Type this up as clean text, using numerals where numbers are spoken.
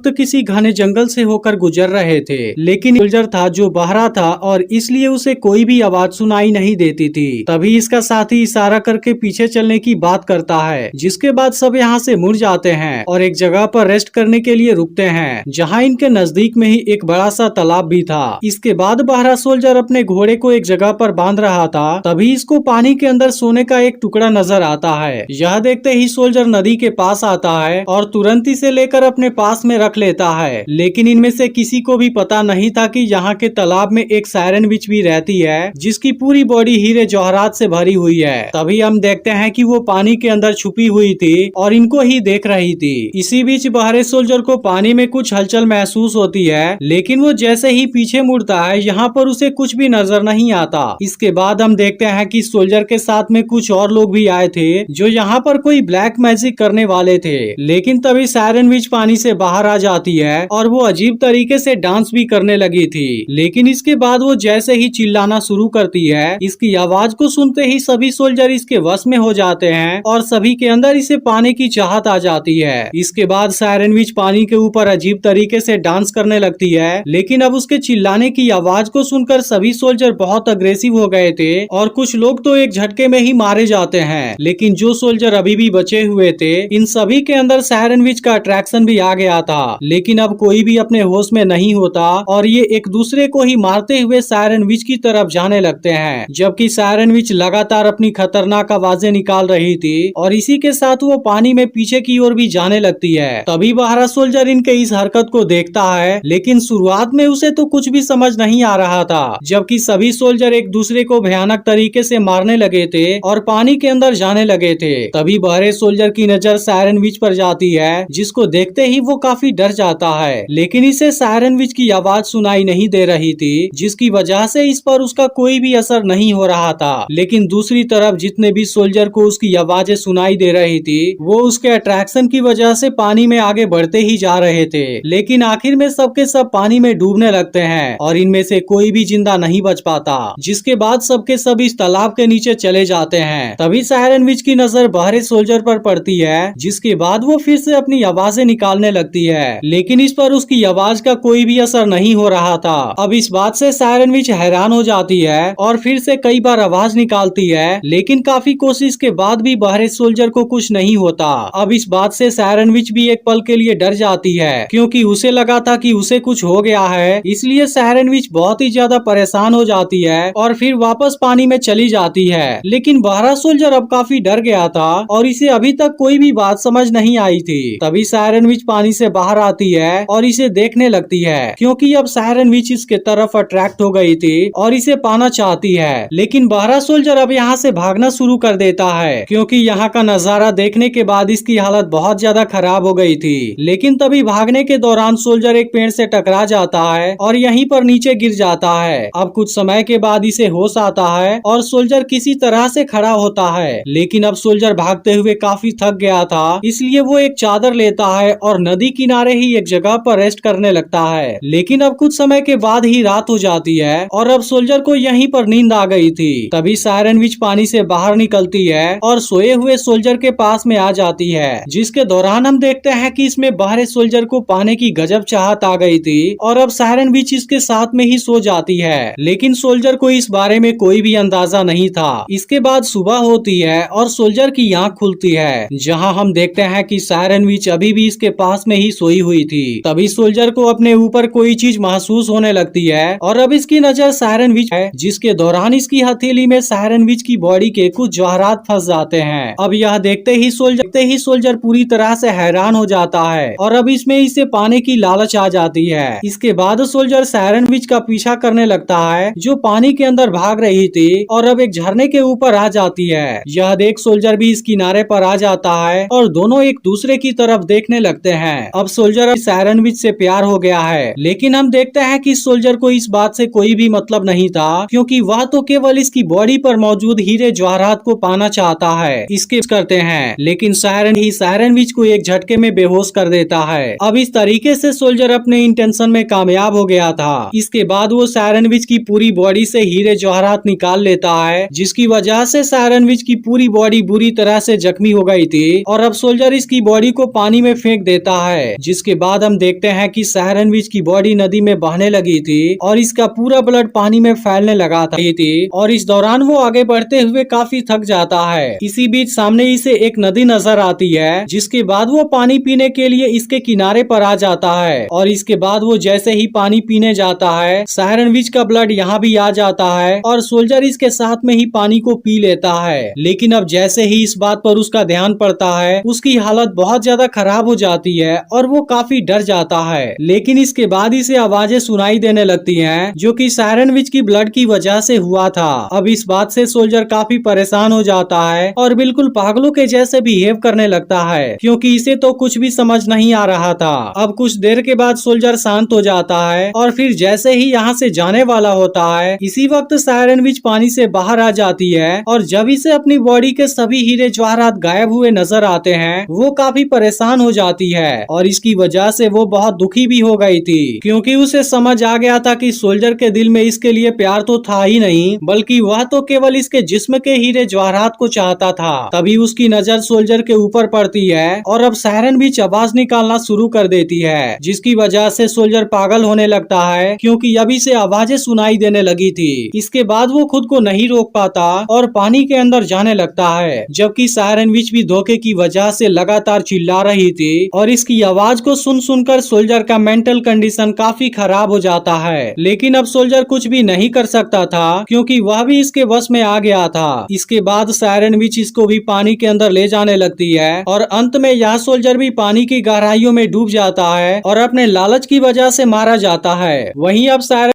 वक्त किसी घने जंगल से होकर गुजर रहे थे, लेकिन सोल्जर था जो बहरा था और इसलिए उसे कोई भी आवाज सुनाई नहीं देती थी। तभी इसका साथी इशारा करके पीछे चलने की बात करता है, जिसके बाद सब यहाँ से मुड़ जाते हैं और एक जगह पर रेस्ट करने के लिए रुकते हैं, जहाँ इनके नजदीक में ही एक बड़ा सा तालाब भी था। इसके बाद बहरा सोल्जर अपने घोड़े को एक जगह पर बांध रहा था, तभी इसको पानी के अंदर सोने का एक टुकड़ा नजर आता है। यह देखते ही सोल्जर नदी के पास आता है और तुरंत इसे लेकर अपने पास में रख लेता है। लेकिन इनमें से किसी को भी पता नहीं था कि यहाँ के तालाब में एक सायरन विच भी रहती है, जिसकी पूरी बॉडी हीरे जवाहरात से भरी हुई है। तभी हम देखते हैं कि वो पानी के अंदर छुपी हुई थी और इनको ही देख रही थी। इसी बीच बहरे सोल्जर को पानी में कुछ हलचल महसूस होती है, लेकिन वो जैसे ही पीछे मुड़ता है यहाँ पर उसे कुछ भी नजर नहीं आता। इसके बाद हम देखते हैं कि सोल्जर के साथ में कुछ और लोग भी आए थे जो यहाँ पर कोई ब्लैक मैजिक करने वाले थे। लेकिन तभी सायरन विच पानी से बाहर आ जाती है और वो अजीब तरीके से डांस भी करने लगी थी। लेकिन इसके बाद वो जैसे ही चिल्लाना शुरू करती है, इसकी आवाज को सुनते ही सभी सोल्जर इसके वश में हो जाते हैं और सभी के अंदर इसे पाने की चाहत आ जाती है। इसके बाद सायरन विच पानी के ऊपर अजीब तरीके से डांस करने लगती है, लेकिन अब उसके चिल्लाने की आवाज को सुनकर सभी सोल्जर बहुत अग्रेसिव हो गए थे और कुछ लोग तो एक झटके में ही मारे जाते हैं। लेकिन जो सोल्जर अभी भी बचे हुए थे, इन सभी के अंदर सायरन विच का अट्रैक्शन भी आ गया था। लेकिन अब कोई भी अपने होश में नहीं होता और ये एक दूसरे को ही मारते हुए सायरन विच की तरफ जाने लगते हैं, जबकि सायरन विच लगातार अपनी खतरनाक आवाजें निकाल रही थी और इसी के साथ वो पानी में पीछे की ओर भी जाने लगती है। तभी बहरा सोल्जर इनके इस हरकत को देखता है, लेकिन शुरुआत में उसे तो कुछ भी समझ नहीं आ रहा था, जबकि सभी सोल्जर एक दूसरे को भयानक तरीके से मारने लगे थे और पानी के अंदर जाने लगे थे। तभी बहरे सोल्जर की नजर सायरन विच पर जाती है, जिसको देखते ही वो काफी डर जाता है। लेकिन इसे सायरन विच की आवाज सुनाई नहीं दे रही थी, जिसकी वजह से इस पर उसका कोई भी असर नहीं हो रहा था। लेकिन दूसरी तरफ जितने भी सोल्जर को उसकी आवाजें सुनाई दे रही थी, वो उसके अट्रैक्शन की वजह से पानी में आगे बढ़ते ही जा रहे थे। लेकिन आखिर में सबके सब पानी में डूबने लगते हैं और इनमें से कोई भी जिंदा नहीं बच पाता, जिसके बाद सबके सब इस तालाब के नीचे चले जाते हैं। तभी सायरन विच की नजर बहरे सोल्जर पर पड़ती है, जिसके बाद वो फिर से अपनी आवाजें निकालने लगती है, लेकिन इस पर उसकी आवाज का कोई भी असर नहीं हो रहा था। अब इस बात से सायरन विच हैरान हो जाती है और फिर से कई बार आवाज निकालती है, लेकिन काफी कोशिश के बाद भी बहरे सोल्जर को कुछ नहीं होता। अब इस बात से सायरन विच भी एक पल के लिए डर जाती है, क्योंकि उसे लगा था कि उसे कुछ हो गया है। इसलिए सायरन विच बहुत ही ज्यादा परेशान हो जाती है और फिर वापस पानी में चली जाती है। लेकिन बहरा सोल्जर अब काफी डर गया था और इसे अभी तक कोई भी बात समझ नहीं आई थी। तभी सायरन विच पानी से बाहर आती है और इसे देखने लगती है, क्योंकि अब सायरन विच इसके तरफ अट्रैक्ट हो गई थी और इसे पाना चाहती है। लेकिन बहरा सोल्जर अब यहाँ से भागना शुरू कर देता है, क्योंकि यहाँ का नजारा देखने के बाद इसकी हालत बहुत ज्यादा खराब हो गई थी। लेकिन तभी भागने के दौरान सोल्जर एक पेड़ से टकरा जाता है और यहीं पर नीचे गिर जाता है। अब कुछ समय के बाद इसे होश आता है और सोल्जर किसी तरह से खड़ा होता है। लेकिन अब सोल्जर भागते हुए काफी थक गया था, इसलिए वो एक चादर लेता है और नदी किनारे ही एक जगह पर रेस्ट करने लगता है। लेकिन अब कुछ समय के बाद ही रात हो जाती है और अब सोल्जर को यहीं पर नींद आ गई थी। तभी सायरन विच पानी से बाहर निकलती है और सोए हुए सोल्जर के पास में आ जाती है, जिसके दौरान हम देखते हैं कि इसमें बहरे सोल्जर को पाने की गजब चाहत आ गई थी और अब सायरन विच इसके साथ में ही सो जाती है। लेकिन सोल्जर को इस बारे में कोई भी अंदाजा नहीं था। इसके बाद सुबह होती है और सोल्जर की आंख खुलती है, जहां हम देखते हैं कि सायरन विच अभी भी इसके पास में ही सोई हुई थी। तभी सोल्जर को अपने ऊपर कोई चीज महसूस होने लगती है और अब इसकी नजर सायरन विच है, जिसके दौरान इसकी हथेली में सायरन विच की बॉडी के कुछ जवाहरात फंस जाते हैं। अब यह देखते ही सोल्जर पूरी तरह से हैरान हो जाता है और अब इसमें इसे पाने की लालच आ जाती है। इसके बाद सोल्जर सायरन विच का पीछा करने लगता है, जो पानी के अंदर भाग रही थी और अब एक झरने के ऊपर आ जाती है। यह देख सोल्जर भी इस किनारे पर आ जाता है और दोनों एक दूसरे की तरफ देखने लगते हैं। अब सोल्जर सायरन विच से प्यार हो गया है, लेकिन हम देखते हैं कि सोल्जर को इस बात से कोई भी मतलब नहीं था, क्योंकि वह तो केवल इसकी बॉडी पर मौजूद हीरे जवाहरात को पाना चाहता है। इसके करते हैं, लेकिन सायरन विच को एक झटके में बेहोश कर देता है। अब इस तरीके से सोल्जर अपने इंटेंशन में कामयाब हो गया था। इसके बाद वो सायरन विच की पूरी बॉडी से हीरे जवाहरात निकाल लेता है, जिसकी वजह से सायरन विच की पूरी बॉडी बुरी तरह से जख्मी हो गई थी और अब सोल्जर इसकी बॉडी को पानी में फेंक देता है, जिसके बाद हम देखते हैं कि सायरन विच की बॉडी नदी में बहने लगी थी और इसका पूरा ब्लड पानी में फैलने लगा थी और इस दौरान वो आगे बढ़ते हुए काफी थक जाता है। इसी बीच सामने इसे एक नदी नजर आती है, जिसके बाद वो पानी पीने के लिए इसके किनारे पर आ जाता है और इसके बाद वो जैसे ही पानी पीने जाता है सायरन विच का ब्लड यहाँ भी आ जाता है और सोल्जर इसके साथ में ही पानी को पी लेता है। लेकिन अब जैसे ही इस बात पर उसका ध्यान पड़ता है उसकी हालत बहुत ज्यादा खराब हो जाती है और वो काफी डर जाता है। लेकिन इसके बाद इसे आवाजें सुनाई देने लगती हैं जो कि सायरन विच की ब्लड की वजह से हुआ था। अब इस बात से सोल्जर काफी परेशान हो जाता है और बिल्कुल पागलों के जैसे बिहेव करने लगता है क्योंकि इसे तो कुछ भी समझ नहीं आ रहा था। अब कुछ देर के बाद सोल्जर शांत हो जाता है और फिर जैसे ही यहाँ से जाने वाला होता है इसी वक्त सायरन विच पानी से बाहर आ जाती है और जब इसे अपनी बॉडी के सभी हीरे जवाहरात गायब हुए नजर आते हैं वो काफी परेशान हो जाती है और इसकी वजह से वो बहुत दुखी भी हो गई थी क्योंकि उसे समझ आ गया था कि सोल्जर के दिल में इसके लिए प्यार तो था ही नहीं बल्कि वह तो केवल इसके जिस्म के हीरे जवाहरात को चाहता था। तभी उसकी नजर सोल्जर के ऊपर पड़ती है और अब सायरन विच आवाज निकालना शुरू कर देती है जिसकी वजह से सोल्जर पागल होने लगता है क्योंकि अभी से आवाजें सुनाई देने लगी थी। इसके बाद वो खुद को नहीं रोक पाता और पानी के अंदर जाने लगता है जबकि सायरन विच भी धोखे की वजह से लगातार चिल्ला रही थी और इसकी आवाज को सुन सुनकर सोल्जर का मेंटल कंडीशन काफी खराब हो जाता है। लेकिन अब सोल्जर कुछ भी नहीं कर सकता था क्योंकि वह भी इसके वश में आ गया था। इसके बाद सायरन विच इसको भी पानी के अंदर ले जाने लगती है और अंत में यह सोल्जर भी पानी की गहराइयों में डूब जाता है और अपने लालच की वजह से मारा जाता है। वहीं अब सायरन